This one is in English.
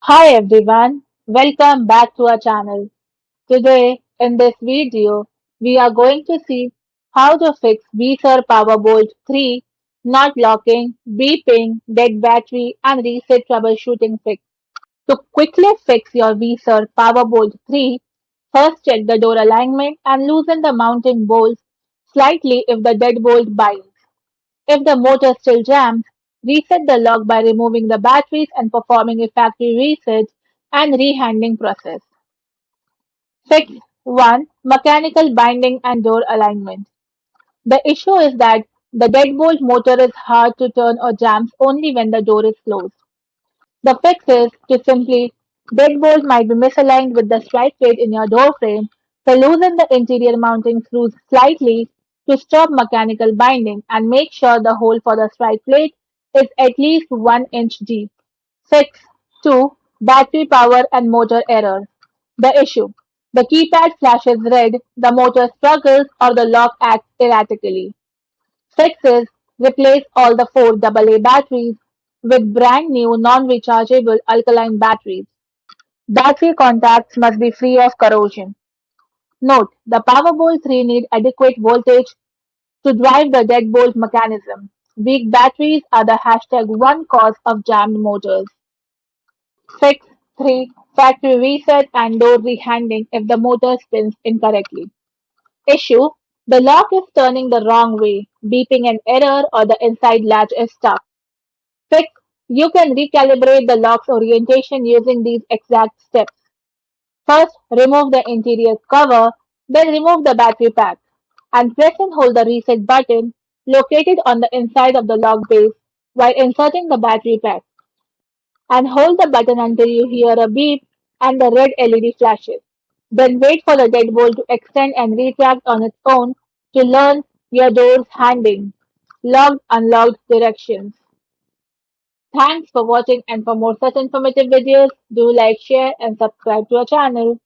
Hi everyone, welcome back to our channel. Today in this video, we are going to see how to fix Weiser Powerbolt 3 not locking, beeping, dead battery and reset troubleshooting fix. To quickly fix your Weiser Powerbolt 3, first check the door alignment and loosen the mounting bolts slightly if the dead bolt binds. If the motor still jams, reset the lock by removing the batteries and performing a factory reset and rehanding process. Fix 1. Mechanical binding and door alignment. The issue is that the deadbolt motor is hard to turn or jams only when the door is closed. The fix is to simply deadbolt might be misaligned with the strike plate in your door frame, so loosen the interior mounting screws slightly to stop mechanical binding and make sure the hole for the strike plate is at least 1 inch deep. Fix 2. Battery power and motor error. The issue. The keypad flashes red, the motor struggles, or the lock acts erratically. Fix is replace all the four AA batteries with brand new non-rechargeable alkaline batteries. Battery contacts must be free of corrosion. Note: the Powerbolt 3 need adequate voltage to drive the deadbolt mechanism. Weak batteries are the #1 cause of jammed motors. Fix 3. Factory reset and door rehanding if the motor spins incorrectly. Issue: the lock is turning the wrong way, beeping an error, or the inside latch is stuck. Fix: you can recalibrate the lock's orientation using these exact steps. First, remove the interior cover, then remove the battery pack, and press and hold the reset button located on the inside of the lock base while inserting the battery pack, and hold the button until you hear a beep and the red LED flashes. Then wait for the deadbolt to extend and retract on its own to learn your door's handing, locked unlocked directions. Thanks for watching, and for more such informative videos, do like, share and subscribe to our channel.